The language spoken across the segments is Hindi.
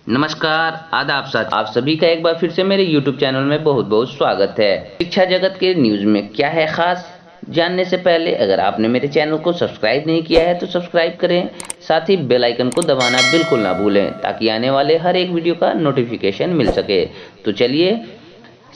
नमस्कार, आदाब साथ आप सभी का एक बार फिर से मेरे YouTube चैनल में बहुत बहुत स्वागत है। शिक्षा जगत के न्यूज़ में क्या है खास, जानने से पहले अगर आपने मेरे चैनल को सब्सक्राइब नहीं किया है तो सब्सक्राइब करें, साथ ही बेल आइकन को दबाना बिल्कुल ना भूलें ताकि आने वाले हर एक वीडियो का नोटिफिकेशन मिल सके। तो चलिए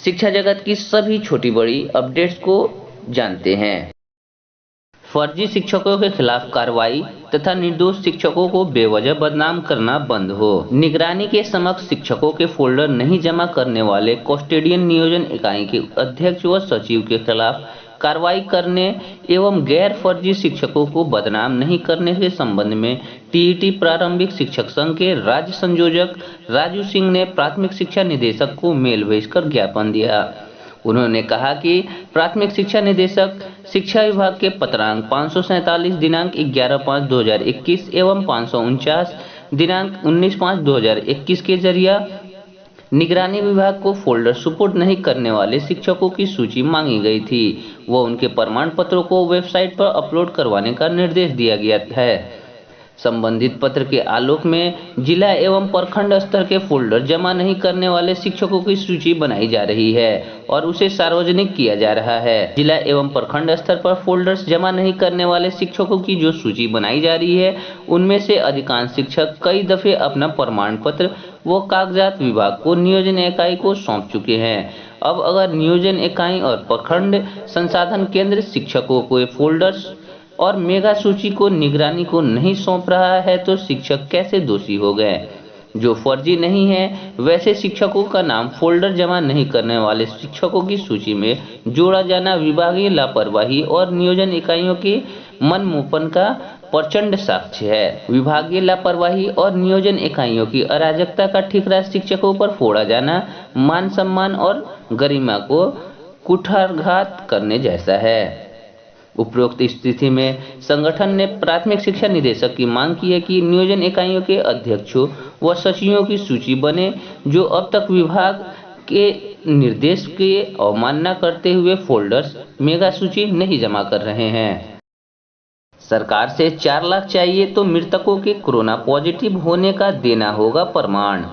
शिक्षा जगत की सभी छोटी बड़ी अपडेट्स को जानते हैं। फर्जी शिक्षकों के खिलाफ कार्रवाई तथा निर्दोष शिक्षकों को बेवजह बदनाम करना बंद हो। निगरानी के समक्ष शिक्षकों के फोल्डर नहीं जमा करने वाले कस्टोडियन नियोजन इकाई के अध्यक्ष व सचिव के खिलाफ कार्रवाई करने एवं गैर फर्जी शिक्षकों को बदनाम नहीं करने के संबंध में टीईटी प्रारंभिक शिक्षक संघ के राज्य संयोजक राजू सिंह ने प्राथमिक शिक्षा निदेशक को मेल भेजकर ज्ञापन दिया। उन्होंने कहा कि प्राथमिक शिक्षा निदेशक शिक्षा विभाग के पत्रांक 547 दिनांक 11/5/2021 एवं 549 दिनांक 19/5/2021 के जरिए निगरानी विभाग को फोल्डर सुपुर्द नहीं करने वाले शिक्षकों की सूची मांगी गई थी व उनके प्रमाण पत्रों को वेबसाइट पर अपलोड करवाने का निर्देश दिया गया है। संबंधित पत्र के आलोक में जिला एवं प्रखंड स्तर के फोल्डर जमा नहीं करने वाले शिक्षकों की सूची बनाई जा रही है और उसे सार्वजनिक किया जा रहा है। जिला एवं प्रखंड स्तर पर फोल्डर्स जमा नहीं करने वाले शिक्षकों की जो सूची बनाई जा रही है उनमें से अधिकांश शिक्षक कई दफे अपना प्रमाण पत्र वो कागजात विभाग को नियोजन इकाई को सौंप चुके हैं। अब अगर नियोजन इकाई और प्रखंड संसाधन केंद्र शिक्षकों को फोल्डर्स और मेगा सूची को निगरानी को नहीं सौंप रहा है तो शिक्षक कैसे दोषी हो गए। जो फर्जी नहीं है वैसे शिक्षकों का नाम फोल्डर जमा नहीं करने वाले शिक्षकों की सूची में जोड़ा जाना विभागीय लापरवाही और नियोजन इकाइयों के मनमुपन का प्रचंड साक्ष्य है। विभागीय लापरवाही और नियोजन इकाइयों की अराजकता का ठिकरा शिक्षकों पर फोड़ा जाना मान सम्मान और गरिमा को कुठारघात करने जैसा है। उपरोक्त स्थिति में संगठन ने प्राथमिक शिक्षा निदेशक की मांग की है कि नियोजन इकाइयों के अध्यक्षों व सचिवों की सूची बने जो अब तक विभाग के निर्देश की अवमानना करते हुए फोल्डर्स मेगा सूची नहीं जमा कर रहे हैं। सरकार से 4 लाख चाहिए तो मृतकों के कोरोना पॉजिटिव होने का देना होगा प्रमाण।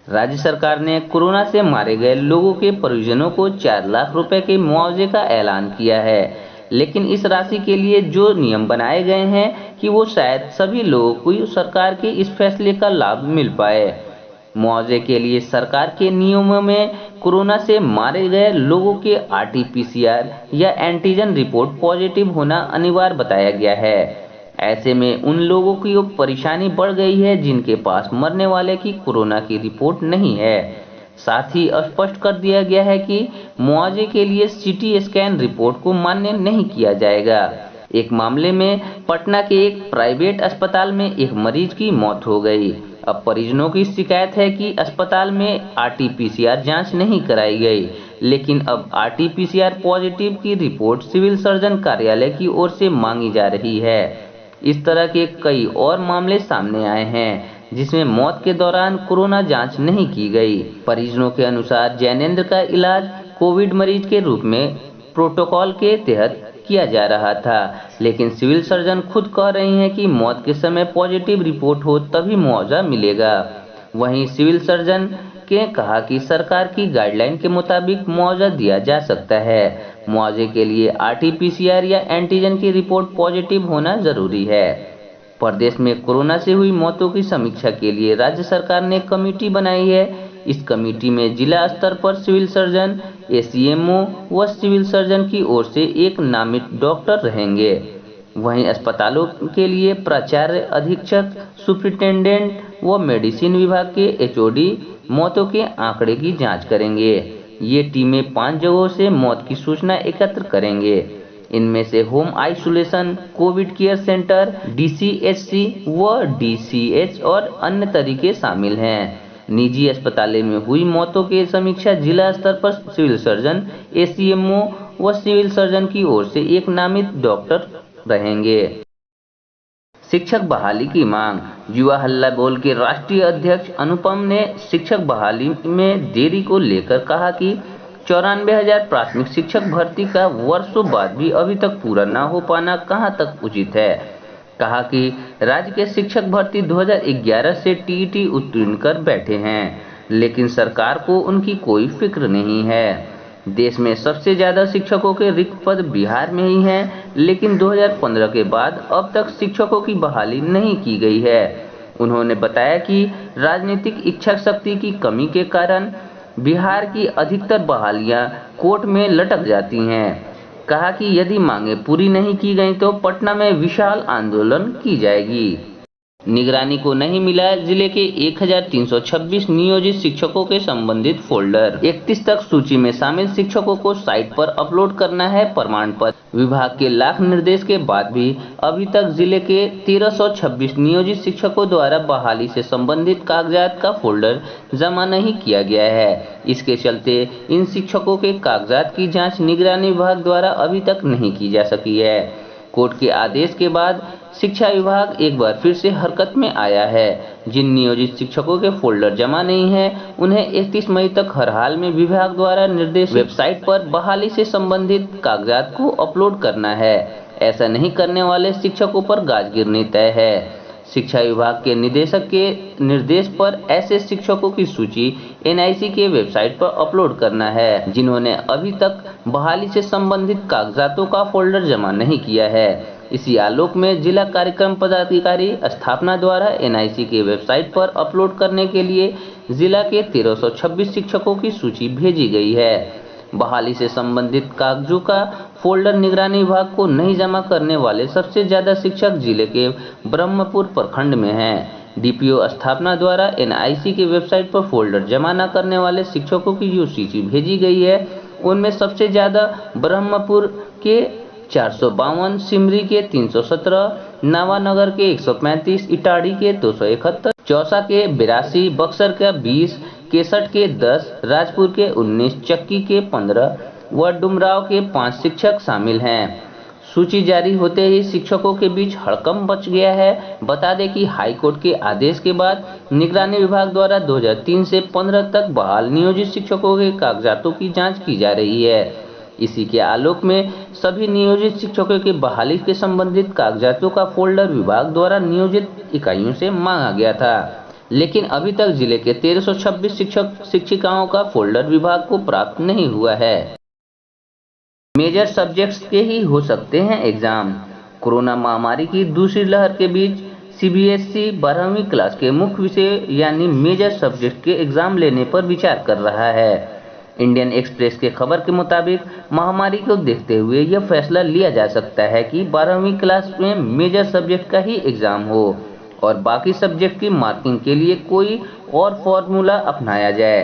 राज्य सरकार ने कोरोना से मारे गए लोगों के परिजनों को 4 लाख रुपए के मुआवजे का ऐलान किया है, लेकिन इस राशि के लिए जो नियम बनाए गए हैं कि वो शायद सभी लोगों को सरकार के इस फैसले का लाभ मिल पाए। मुआवजे के लिए सरकार के नियमों में कोरोना से मारे गए लोगों के RT-PCR या एंटीजन रिपोर्ट पॉजिटिव होना अनिवार्य बताया गया है। ऐसे में उन लोगों की परेशानी बढ़ गई है जिनके पास मरने वाले की कोरोना की रिपोर्ट नहीं है। साथ ही स्पष्ट कर दिया गया है कि मुआवजे के लिए CT स्कैन रिपोर्ट को मान्य नहीं किया जाएगा। एक मामले में पटना के एक प्राइवेट अस्पताल में एक मरीज की मौत हो गई। अब परिजनों की शिकायत है कि अस्पताल में RT-PCR जांच नहीं कराई गई, लेकिन अब RT-PCR पॉजिटिव की रिपोर्ट सिविल सर्जन कार्यालय की ओर से मांगी जा रही है। इस तरह के कई और मामले सामने आए हैं जिसमें मौत के दौरान कोरोना जांच नहीं की गई। परिजनों के अनुसार जैनेंद्र का इलाज कोविड मरीज के रूप में प्रोटोकॉल के तहत किया जा रहा था, लेकिन सिविल सर्जन खुद कह रही हैं कि मौत के समय पॉजिटिव रिपोर्ट हो तभी मुआवजा मिलेगा। वहीं सिविल सर्जन ने कहा कि सरकार की गाइडलाइन के मुताबिक मुआवजा दिया जा सकता है। मुआवजे के लिए RT-PCR या एंटीजन की रिपोर्ट पॉजिटिव होना जरूरी है। प्रदेश में कोरोना से हुई मौतों की समीक्षा के लिए राज्य सरकार ने कमेटी बनाई है। इस कमेटी में जिला स्तर पर सिविल सर्जन, ACMO व सिविल सर्जन की ओर से एक नामित डॉक्टर रहेंगे। वहीं अस्पतालों के लिए प्राचार्य, अधीक्षक, सुपरिटेंडेंट व मेडिसिन विभाग के HOD मौतों के आंकड़े की जांच करेंगे। ये टीमें 5 जगहों से मौत की सूचना एकत्र करेंगे। इनमें से home isolation, Covid care centre, DCHC व DCH और अन्य तरीके शामिल हैं। निजी अस्पतालों में हुई मौतों की समीक्षा जिला स्तर पर सिविल सर्जन, ACMO व सिविल सर्जन की ओर से एक नामित डॉक्टर रहेंगे। शिक्षक बहाली की मांग। युवा हल्ला बोल के राष्ट्रीय अध्यक्ष अनुपम ने शिक्षक बहाली में देरी को लेकर कहा कि 94,000 प्राथमिक शिक्षक भर्ती का वर्षों बाद भी अभी तक पूरा न हो पाना कहां तक उचित है। कहा कि राज्य के शिक्षक भर्ती 2011 से टीईटी उत्तीर्ण कर बैठे हैं, लेकिन सरकार को उनकी कोई फिक्र नहीं है। देश में सबसे ज्यादा शिक्षकों के रिक्त पद बिहार में ही हैं, लेकिन 2015 के बाद अब तक शिक्षकों की बहाली नहीं की गई है। उन्होंने बताया कि राजनीतिक इच्छा शक्ति की कमी के कारण बिहार की अधिकतर बहालियां कोर्ट में लटक जाती हैं। कहा कि यदि मांगें पूरी नहीं की गई तो पटना में विशाल आंदोलन की जाएगी। निगरानी को नहीं मिला जिले के 1326 नियोजित शिक्षकों के संबंधित फोल्डर। 31 तक सूची में शामिल शिक्षकों को साइट पर अपलोड करना है प्रमाण पत्र। विभाग के लाख निर्देश के बाद भी अभी तक जिले के 1326 नियोजित शिक्षकों द्वारा बहाली से संबंधित कागजात का फोल्डर जमा नहीं किया गया है। इसके चलते इन शिक्षकों के कागजात की जाँच निगरानी विभाग द्वारा अभी तक नहीं की जा सकी है। कोर्ट के आदेश के बाद शिक्षा विभाग एक बार फिर से हरकत में आया है। जिन नियोजित शिक्षकों के फोल्डर जमा नहीं है, उन्हें 31 मई तक हर हाल में विभाग द्वारा निर्देशित वेबसाइट पर बहाली से संबंधित कागजात को अपलोड करना है। ऐसा नहीं करने वाले शिक्षकों पर गाज गिरनी तय है। शिक्षा विभाग के निदेशक के निर्देश पर ऐसे शिक्षकों की सूची एनआईसी के वेबसाइट पर अपलोड करना है, जिन्होंने अभी तक बहाली से संबंधित कागजातों का फोल्डर जमा नहीं किया है। इसी आलोक में जिला कार्यक्रम पदाधिकारी स्थापना द्वारा एनआईसी के वेबसाइट पर अपलोड करने के लिए जिला के 1326 शिक्षकों की सूची भेजी गई है। बहाली से संबंधित कागजों का फोल्डर निगरानी विभाग को नहीं जमा करने वाले सबसे ज्यादा शिक्षक जिले के ब्रह्मपुर प्रखंड में हैं। डीपीओ स्थापना द्वारा एनआईसी के वेबसाइट पर फोल्डर जमा न करने वाले शिक्षकों की जो सूची भेजी गई है, उनमें सबसे ज्यादा ब्रह्मपुर के 452, सिमरी के 317, नावानगर के 135, इटाड़ी के 271, चौसा के 82, बक्सर का 20, केसठ के 10, राजपुर के 19, चक्की के 15 व डुमराव के 5 शिक्षक शामिल हैं। सूची जारी होते ही शिक्षकों के बीच हड़कंप मच गया है। बता दें कि हाईकोर्ट के आदेश के बाद निगरानी विभाग द्वारा 2003 से 15 तक बहाल नियोजित शिक्षकों के कागजातों की जांच की जा रही है। इसी के आलोक में सभी नियोजित शिक्षकों के बहाली के संबंधित कागजातों का फोल्डर विभाग द्वारा नियोजित इकाइयों से मांगा गया था, लेकिन अभी तक जिले के 1326 शिक्षक शिक्षिकाओं का फोल्डर विभाग को प्राप्त नहीं हुआ है। मेजर सब्जेक्ट्स के ही हो सकते हैं एग्जाम। कोरोना महामारी की दूसरी लहर के बीच सीबीएसई 12वीं क्लास के मुख्य विषय यानी मेजर सब्जेक्ट के एग्जाम लेने पर विचार कर रहा है। इंडियन एक्सप्रेस के खबर के मुताबिक महामारी को देखते हुए यह फैसला लिया जा सकता है कि 12वीं क्लास में मेजर सब्जेक्ट का ही एग्जाम हो और बाकी सब्जेक्ट की मार्किंग के लिए कोई और फॉर्मूला अपनाया जाए।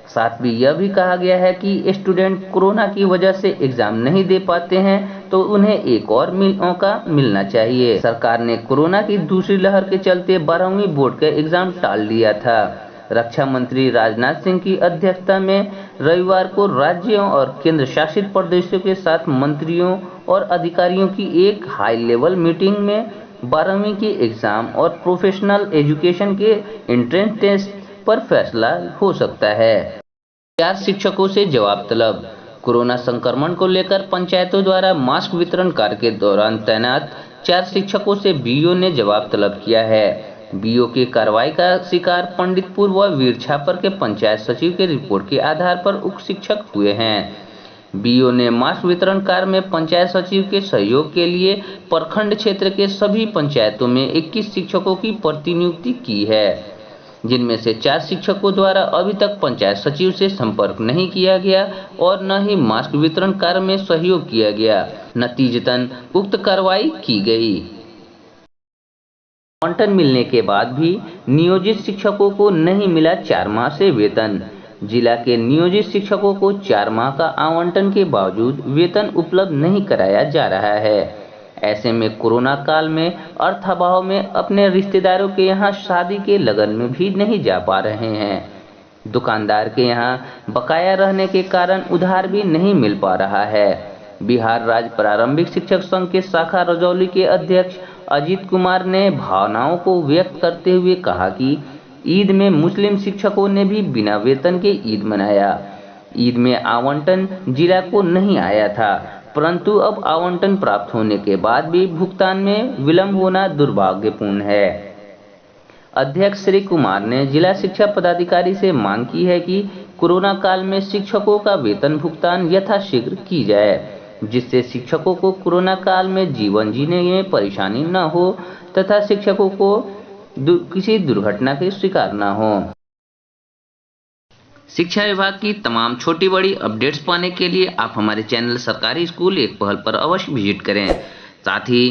साथ में यह भी कहा गया है कि स्टूडेंट कोरोना की वजह से एग्जाम नहीं दे पाते हैं तो उन्हें एक और मौका मिलना चाहिए। सरकार ने कोरोना की दूसरी लहर के चलते 12वीं बोर्ड का एग्जाम टाल दिया था। रक्षा मंत्री राजनाथ सिंह की अध्यक्षता में रविवार को राज्यों और केंद्र शासित प्रदेशों के साथ मंत्रियों और अधिकारियों की एक हाई लेवल मीटिंग में 12वीं के एग्जाम और प्रोफेशनल एजुकेशन के एंट्रेंस टेस्ट पर फैसला हो सकता है। 4 शिक्षकों से जवाब तलब। कोरोना संक्रमण को लेकर पंचायतों द्वारा मास्क वितरण कार्य के दौरान तैनात 4 शिक्षकों से बीओ ने जवाब तलब किया है। बीओ की कार्रवाई का शिकार पंडितपुर व वीर छापर के पंचायत सचिव के रिपोर्ट के आधार पर उप शिक्षक हुए हैं। बीओ ने मास्क वितरण कार्य में पंचायत सचिव के सहयोग के लिए प्रखंड क्षेत्र के सभी पंचायतों में 21 शिक्षकों की प्रतिनियुक्ति की है, जिनमें से 4 शिक्षकों द्वारा अभी तक पंचायत सचिव से संपर्क नहीं किया गया और न ही मास्क वितरण कार्य में सहयोग किया गया। नतीजतन उक्त कार्रवाई की गई। आवंटन मिलने के बाद भी नियोजित शिक्षकों को नहीं मिला 4 माह से वेतन। जिला के नियोजित शिक्षकों को 4 माह का आवंटन के बावजूद वेतन उपलब्ध नहीं कराया जा रहा है। ऐसे में कोरोना काल में अर्थाभाव में अपने रिश्तेदारों के यहाँ शादी के लगन में भी नहीं जा पा रहे हैं। दुकानदार के यहाँ बकाया रहने के कारण उधार भी नहीं मिल पा रहा है। बिहार राज्य प्रारंभिक शिक्षक संघ के शाखा रजौली के अध्यक्ष अजीत कुमार ने भावनाओं को व्यक्त करते हुए कहा कि ईद में मुस्लिम शिक्षकों ने भी बिना वेतन के ईद मनाया। ईद में आवंटन जिला को नहीं आया था। परंतु अब आवंटन प्राप्त होने के बाद भी भुगतान में विलंब होना दुर्भाग्यपूर्ण है। अध्यक्ष श्री कुमार ने जिला शिक्षा पदाधिकारी से मांग की है कि कोरोना काल में शिक्षकों का वेतन भुगतान यथाशीघ्र की जाए, जिससे शिक्षकों को कोरोना काल में जीवन जीने में परेशानी न हो तथा शिक्षकों को किसी दुर्घटना के शिकार न हो। शिक्षा विभाग की तमाम छोटी बड़ी अपडेट्स पाने के लिए आप हमारे चैनल सरकारी स्कूल एक पहल पर अवश्य विजिट करें। साथ ही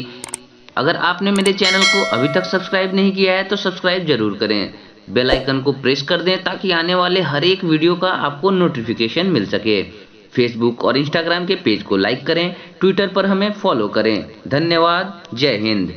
अगर आपने मेरे चैनल को अभी तक सब्सक्राइब नहीं किया है तो सब्सक्राइब जरूर करें, बेल आइकन को प्रेस कर दें ताकि आने वाले हर एक वीडियो का आपको नोटिफिकेशन मिल सके। फेसबुक और इंस्टाग्राम के पेज को लाइक करें, ट्विटर पर हमें फॉलो करें। धन्यवाद। जय हिंद।